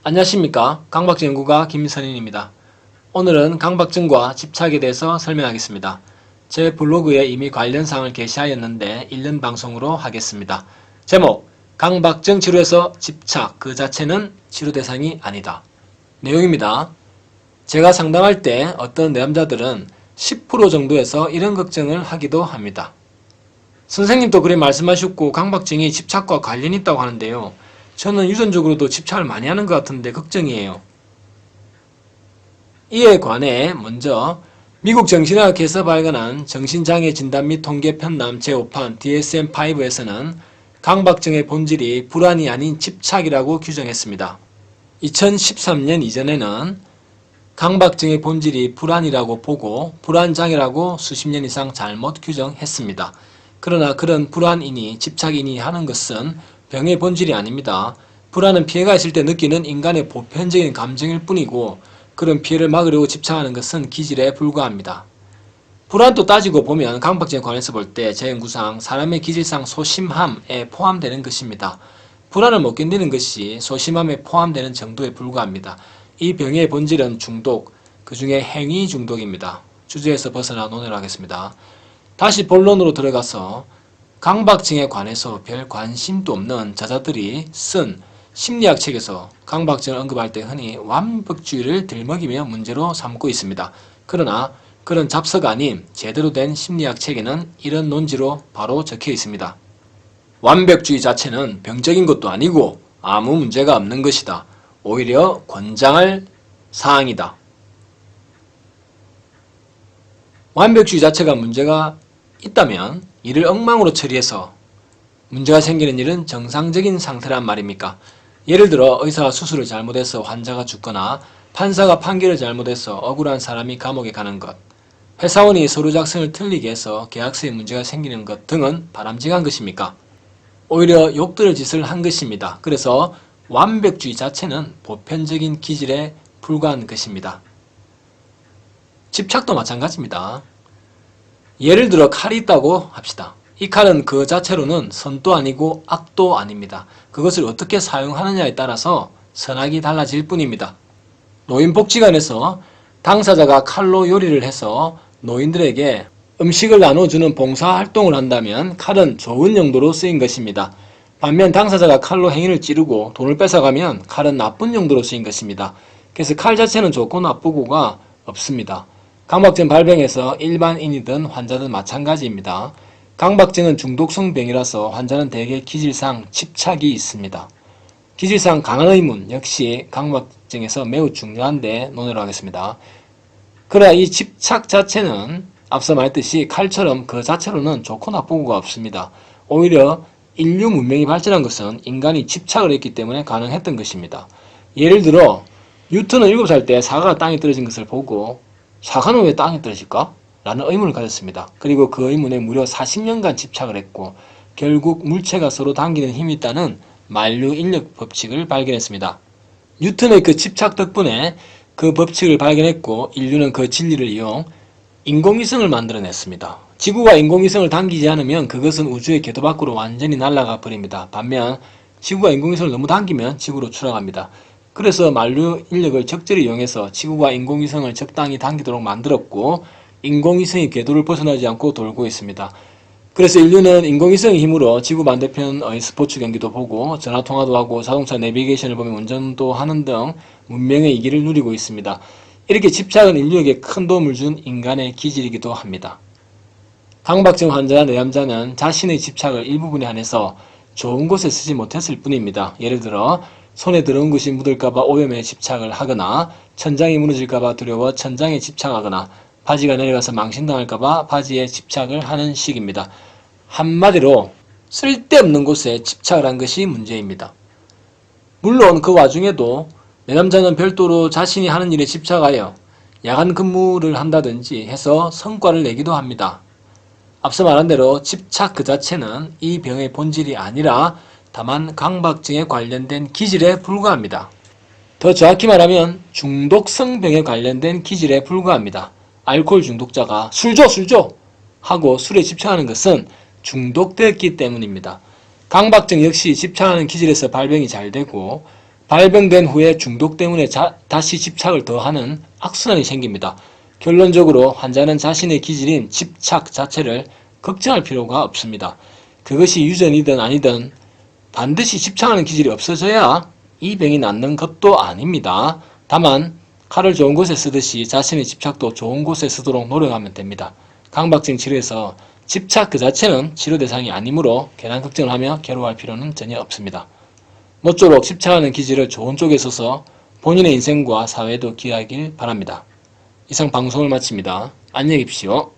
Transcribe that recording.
안녕하십니까. 강박증 연구가 김선인입니다. 오늘은 강박증과 집착에 대해서 설명하겠습니다. 제 블로그에 이미 관련 사항을 게시하였는데 읽는 방송으로 하겠습니다. 제목, 강박증 치료에서 집착 그 자체는 치료 대상이 아니다. 내용입니다. 제가 상담할 때 어떤 내담자들은 10% 정도에서 이런 걱정을 하기도 합니다. 선생님도 그래 말씀하셨고 강박증이 집착과 관련이 있다고 하는데요. 저는 유전적으로도 집착을 많이 하는 것 같은데 걱정이에요. 이에 관해 먼저 미국 정신의학회에서 발간한 정신장애 진단 및 통계 편람 제5판 DSM-5에서는 강박증의 본질이 불안이 아닌 집착이라고 규정했습니다. 2013년 이전에는 강박증의 본질이 불안이라고 보고 불안장애라고 수십 년 이상 잘못 규정했습니다. 그러나 그런 불안이니 집착이니 하는 것은 병의 본질이 아닙니다. 불안은 피해가 있을 때 느끼는 인간의 보편적인 감정일 뿐이고 그런 피해를 막으려고 집착하는 것은 기질에 불과합니다. 불안도 따지고 보면 강박증에 관해서 볼 때 제 연구상 사람의 기질상 소심함에 포함되는 것입니다. 불안을 못 견디는 것이 소심함에 포함되는 정도에 불과합니다. 이 병의 본질은 중독, 그 중에 행위 중독입니다. 주제에서 벗어나 논의를 하겠습니다. 다시 본론으로 들어가서 강박증에 관해서 별 관심도 없는 저자들이 쓴 심리학 책에서 강박증을 언급할 때 흔히 완벽주의를 들먹이며 문제로 삼고 있습니다. 그러나 그런 잡서가 아닌 제대로 된 심리학 책에는 이런 논지로 바로 적혀 있습니다. 완벽주의 자체는 병적인 것도 아니고 아무 문제가 없는 것이다. 오히려 권장할 사항이다. 완벽주의 자체가 문제가 있다면 이를 엉망으로 처리해서 문제가 생기는 일은 정상적인 상태란 말입니까? 예를 들어 의사가 수술을 잘못해서 환자가 죽거나 판사가 판결을 잘못해서 억울한 사람이 감옥에 가는 것, 회사원이 서류 작성을 틀리게 해서 계약서에 문제가 생기는 것 등은 바람직한 것입니까? 오히려 욕들을 짓을 한 것입니다. 그래서 완벽주의 자체는 보편적인 기질에 불과한 것입니다. 집착도 마찬가지입니다. 예를 들어 칼이 있다고 합시다. 이 칼은 그 자체로는 선도 아니고 악도 아닙니다. 그것을 어떻게 사용하느냐에 따라서 선악이 달라질 뿐입니다. 노인복지관에서 당사자가 칼로 요리를 해서 노인들에게 음식을 나눠주는 봉사활동을 한다면 칼은 좋은 용도로 쓰인 것입니다. 반면 당사자가 칼로 행인을 찌르고 돈을 뺏어가면 칼은 나쁜 용도로 쓰인 것입니다. 그래서 칼 자체는 좋고 나쁘고가 없습니다. 강박증 발병에서 일반인이든 환자든 마찬가지입니다. 강박증은 중독성 병이라서 환자는 대개 기질상 집착이 있습니다. 기질상 강한 의문 역시 강박증에서 매우 중요한데 논의를 하겠습니다. 그러나 이 집착 자체는 앞서 말했듯이 칼처럼 그 자체로는 좋고 나쁘고가 없습니다. 오히려 인류 문명이 발전한 것은 인간이 집착을 했기 때문에 가능했던 것입니다. 예를 들어 뉴턴은 7살 때 사과가 땅에 떨어진 것을 보고 사과는 왜 땅에 떨어질까? 라는 의문을 가졌습니다. 그리고 그 의문에 무려 40년간 집착을 했고 결국 물체가 서로 당기는 힘이 있다는 만류인력 법칙을 발견했습니다. 뉴턴의 그 집착 덕분에 그 법칙을 발견했고 인류는 그 진리를 이용 인공위성을 만들어냈습니다. 지구가 인공위성을 당기지 않으면 그것은 우주의 궤도 밖으로 완전히 날아가 버립니다. 반면 지구가 인공위성을 너무 당기면 지구로 추락합니다. 그래서 만류 인력을 적절히 이용해서 지구가 인공위성을 적당히 당기도록 만들었고 인공위성이 궤도를 벗어나지 않고 돌고 있습니다. 그래서 인류는 인공위성의 힘으로 지구 반대편의 스포츠 경기도 보고 전화통화도 하고 자동차 내비게이션을 보며 운전도 하는 등 문명의 이기를 누리고 있습니다. 이렇게 집착은 인류에게 큰 도움을 준 인간의 기질이기도 합니다. 강박증 환자나 내담자는 자신의 집착을 일부분에 한해서 좋은 곳에 쓰지 못했을 뿐입니다. 예를 들어 손에 더러운 것이 묻을까봐 오염에 집착을 하거나 천장이 무너질까봐 두려워 천장에 집착하거나 바지가 내려가서 망신당할까봐 바지에 집착을 하는 식입니다. 한마디로 쓸데없는 곳에 집착을 한 것이 문제입니다. 물론 그 와중에도 내담자는 별도로 자신이 하는 일에 집착하여 야간 근무를 한다든지 해서 성과를 내기도 합니다. 앞서 말한 대로 집착 그 자체는 이 병의 본질이 아니라 다만 강박증에 관련된 기질에 불과합니다. 더 정확히 말하면 중독성 병에 관련된 기질에 불과합니다. 알코올 중독자가 술 줘! 하고 술에 집착하는 것은 중독되었기 때문입니다. 강박증 역시 집착하는 기질에서 발병이 잘 되고 발병된 후에 중독 때문에 다시 집착을 더하는 악순환이 생깁니다. 결론적으로 환자는 자신의 기질인 집착 자체를 걱정할 필요가 없습니다. 그것이 유전이든 아니든 반드시 집착하는 기질이 없어져야 이 병이 낫는 것도 아닙니다. 다만 칼을 좋은 곳에 쓰듯이 자신의 집착도 좋은 곳에 쓰도록 노력하면 됩니다. 강박증 치료에서 집착 그 자체는 치료 대상이 아니므로 괜한 걱정을 하며 괴로워할 필요는 전혀 없습니다. 모쪼록 집착하는 기질을 좋은 쪽에 써서 본인의 인생과 사회에도 기여하길 바랍니다. 이상 방송을 마칩니다. 안녕히 계십시오.